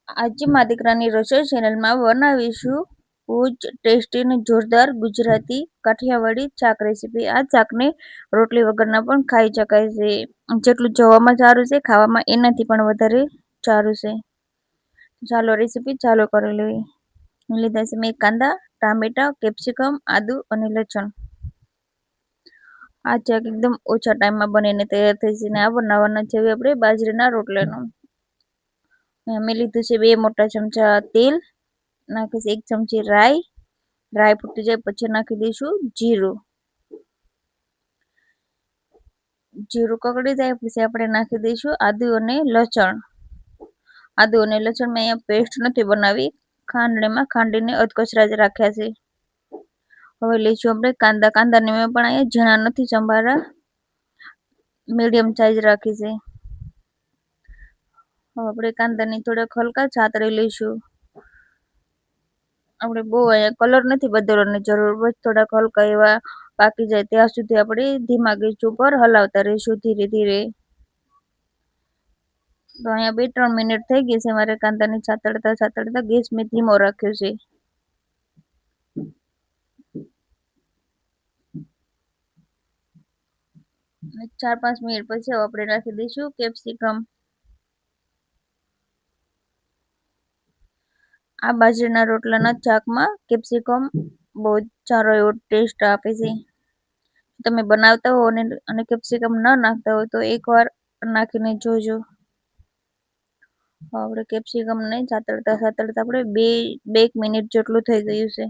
આજે મા દીકરાની રસોઈ ચેનલમાં બનાવીશું બહુ જ ટેસ્ટી અને જોરદાર ગુજરાતી કાઠિયાવાડી શાક રેસીપી. આ શાકને રોટલી વગરના પણ ખાઈ શકાય છે. જેટલું જોવામાં સારું છે, ખાવામાં એનાથી પણ વધારે સારું છે. ચાલો રેસીપી ચાલુ કરી લેવી. લીધા છે મેં કાંદા, ટામેટા, કેપ્સિકમ, આદુ અને લસણ. આ શાક એકદમ ઓછા ટાઈમમાં બનીને તૈયાર થઈ છે. ને આ બનાવવાના છે આપણે બાજરીના રોટલાનો. મેં લીધું છે 2 મોટા ચમચા તેલ, નાખીશ 1 ચમચી રાઈ. રાઈ ફૂટી જાય પછી નાખી દઈશું જીરું. જીરું કકડી જાય પછી આપણે નાખી દઈશું આદુ અને લસણ. આદુ અને લસણ મેં અહીંયા પેસ્ટ નથી બનાવી, ખાંડણીમાં ખાંડીને અધકચરા જ રાખ્યા છે. હવે લઈશું આપણે કાંદા. કાંદાને મેં પણ અહીંયા ઝીણા નથી સંભાળ્યા, મીડિયમ સાઈઝ રાખી છે. હવે આપણે કાંદાની થોડાક હલકા છાતરી લઈશું. આપણે બહુ અહીંયા કલર નથી બદલવાની જરૂર, બસ થોડાક હલકા એવા પાકી જાય ત્યાં સુધી આપણે ધીમા ગેસ ઉપર હલાવતા રહીશું ધીરે ધીરે. તો અહીંયા 2-3 મિનિટ થઈ ગઈ છે મારે કાંદાને છાતરતા ગેસ મેં ધીમો રાખ્યો છે. 4-5 મિનિટ પછી આપણે નાખી દઈશું કેપ્સિકમ. આ બાજરીના રોટલાના શાકમાં કેપ્સિકમ બહુ જ સારો એવો ટેસ્ટ આપે છે. તમે બનાવતા હો અને કેપ્સિકમ ન નાખતા હોય તો એકવાર નાખીને જોજો. આપણે કેપ્સિકમને સાતળતા આપણે 2 મિનિટ જેટલું થઈ ગયું છે.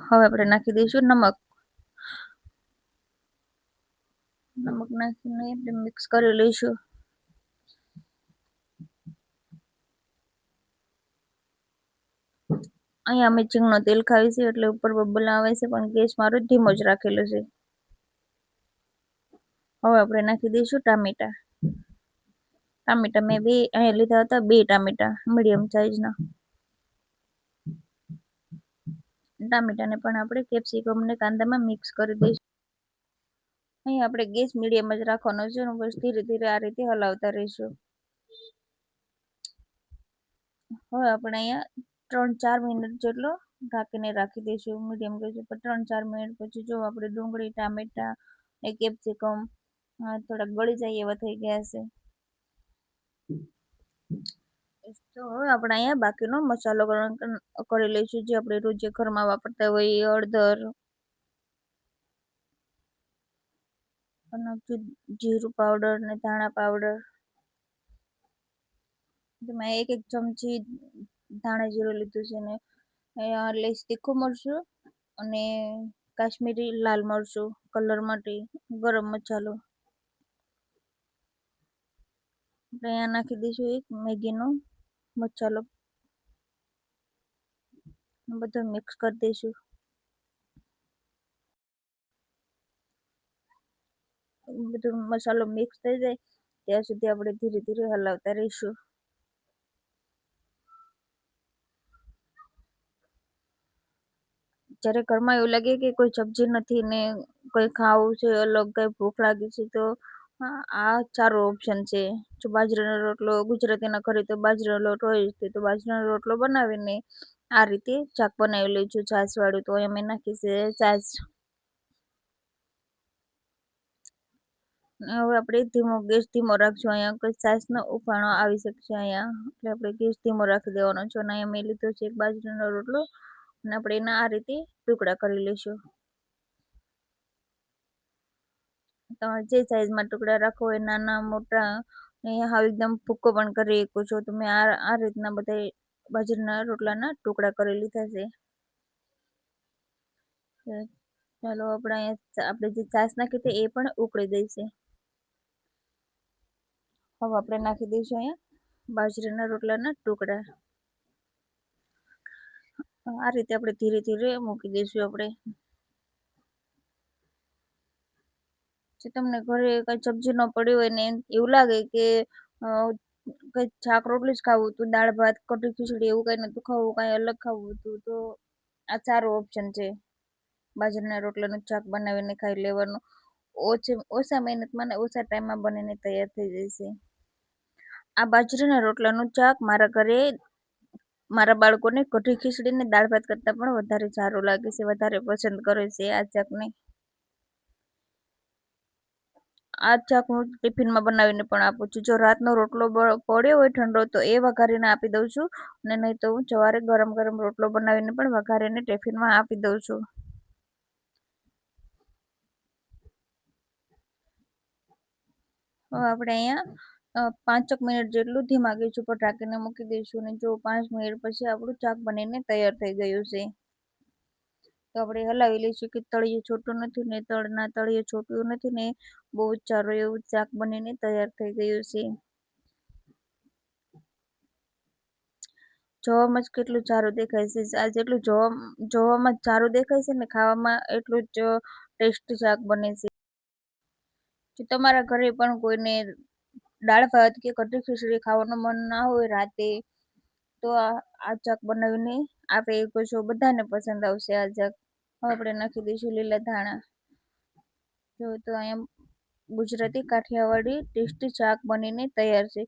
હવે આપણે નાખી દઈશું નમક. નમક નાખીને મિક્સ કરી લઈશું. અહીંયા અમે ચીંગનો તેલ ખાવી છે એટલે ઉપર બબલ આવે છે, પણ ગેસ મારો ધીમો જ રાખેલો છે. હવે આપણે નાખી દઈશું ટામેટા. ટામેટા મેં અહીંયા લીધા હતા 2 ટામેટા મીડિયમ સાઈઝના. ટામેટાને પણ આપણે કેપ્સિકમ ને કાંદામાં મિક્સ કરી દઈશું. અહીં આપણે ગેસ મીડિયમ જ રાખવાનો છે, બસ ધીરે ધીરે આ રીતે હલાવતા રહીશું. હવે આપણે અહીંયા 3-4 મિનિટ જેટલો ઢાંકીને રાખી દઈશું મીડિયમ ગેસ ઉપર. 3-4 મિનિટ પછી જો આપણે ડુંગળી, ટામેટા ને કેપ્સિકમ થોડાક ગળી જાય એવા થઈ ગયા છે. તો હવે આપણે અહીંયા બાકીનો મસાલો કરી લઈશું, જે આપણે રોજ ઘરમાં વાપરતા હોઈએ. હળદર, જીરું પાવડર ને ધાણા પાવડર. મેં 1 ચમચી ધાણા જીરું લીધું છે ને લઈશ તીખું મરચું અને કાશ્મીરી લાલ મરચું કલર માટે, ગરમ મસાલો. આપણે અહીંયા નાખી દઈશું 1 મેગીનો મસાલો. બધું મિક્સ કરી દઈશું. બધું મસાલો મિક્સ થઈ જાય ત્યાં સુધી આપણે ધીરે ધીરે હલાવતા રહીશું. જ્યારે ઘરમાં એવું લાગે કે કોઈ સબ્જી નથી ને કંઈ ખાવું છે, અલગ કંઈ ભૂખ લાગી છે, તો આ સારો ઓપ્શન છે. જો બાજરાનો રોટલો ગુજરાતીના ઘરે તો બાજરાનો લોટ હોય છે, તો બાજરાનો રોટલો બનાવીને આ રીતે શાક બનાવી લઈશું છાશવાળું. તો અહીંયા મેં નાખી છે છાશ. હવે આપણે ગેસ ધીમો રાખશું. અહીંયા કોઈ છાશનો ઉફાણો આવી શકશે અહીંયા, એટલે આપણે ગેસ ધીમો રાખી દેવાનો છે. અને અહીંયા મેં લીધો છે 1 બાજરાનો રોટલો અને આપણે એના આ રીતે ટુકડા કરી લઈશું. તમારે જે સાઈઝમાં ટુકડા રાખવો હોય, નાના મોટા, અહીંયા હવે એકદમ ભૂકો પણ કરી શકો છો. તમે આ રીતના બધા બાજરાના રોટલાના ટુકડા કરી લીધા છે. ચાલો આપણે જે છાશ નાખી હતી એ પણ ઉકળી ગઈ છે. હવે આપણે નાખી દઈશું અહીંયા બાજરાના રોટલાના ટુકડા. આ રીતે આપણે ધીરે ધીરે મૂકી દઈશું. આપણે જો તમને ઘરે કઈ સબ્જી ન પડી હોય ને એવું લાગે કે કઈ શાક રોટલી જ ખાવું હતું, દાળ ભાત કઢી ખીચડી એવું કઈ નતું ખાવું, કઈ અલગ ખાવું હતું, તો આ સારો ઓપ્શન છે. બાજરાના રોટલાનું શાક બનાવીને ખાઈ લેવાનું. ઓછા મહેનતમાં ને ઓછા ટાઈમમાં બનીને તૈયાર થઈ જાય છે. આ બાજરાના રોટલાનું શાક મારા ઘરે મારા બાળકોને કઢી ખીચડી ને દાળ ભાત કરતાં પણ વધારે સારું લાગે છે, વધારે પસંદ કરે છે આ શાકને. આ શાક હું ટિફિનમાં બનાવીને પણ આપું છું. જો રાતનો રોટલો પડ્યો હોય ઠંડો તો એ વઘારીને આપી દઉં છું, અને નહીં તો હું સવારે ગરમ ગરમ રોટલો બનાવીને પણ વઘારીને ટિફિનમાં આપી દઉં છું. હવે આપણે અહીંયા 5 મિનિટ જેટલું ધીમા ગેસ ઉપર ઢાંકીને મૂકી દઈશું, અને જો 5 મિનિટ પછી આપણું શાક બનીને તૈયાર થઈ ગયું છે. તો આપણે હલાવી લઈશું કે તળિયું છોટું નથી ને તળિયું છોટું નથી ને બહુ જ સારું એવું શાક બનીને તૈયાર થઈ ગયું છે. જોવામાં જ કેટલું સારું દેખાય છે. આ જેટલું જોવામાં જ સારું દેખાય છે ને ખાવામાં એટલું જ ટેસ્ટી શાક બને છે. જો તમારા ઘરે પણ કોઈને દાળ ભાત કે કઢી ખીચડી ખાવાનું મન ના હોય રાતે, તો આ શાક બનાવીને આપે તો બધાને પસંદ આવશે આ શાક. હવે આપણે નાખી દઈશું લીલા ધાણા. જો તો અહીંયા ગુજરાતી કાઠિયાવાડી ટેસ્ટી શાક બનીને તૈયાર છે.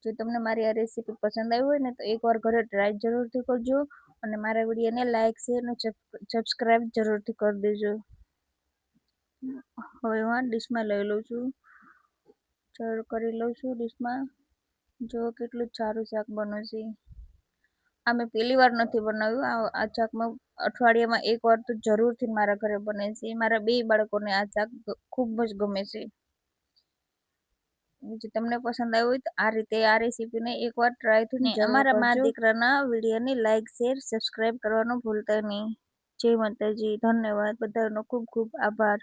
જો તમને મારી આ રેસીપી પસંદ આવી હોય ને તો એકવાર ઘરે ટ્રાય જરૂરથી કરજો, અને મારા વિડીયોને લાઇક શેર અને સબસ્ક્રાઈબ જરૂરથી કરી દેજો. હવે હું ડીશમાં લઈ લઉં છું, સર્વ કરી લઉં છું ડીશમાં. જો કેટલું સારું શાક બને છે. આ મેં પહેલી વાર નથી બનાવ્યું. આ શાક મેં અઠવાડિયામાં એકવાર તો જરૂરથી મારા ઘરે બને છે. મારા 2 બાળકોને આ શાક ખૂબ જ ગમે છે. જો તમને પસંદ આવ્યું હોય તો આ રીતે આ રેસીપીને એકવાર ટ્રાય અમારા મા દીકરાના વિડીયોને લાઇક શેર સબસ્ક્રાઈબ કરવાનું ભૂલતા નહીં. જય માતાજી, ધન્યવાદ, બધાનો ખૂબ ખૂબ આભાર.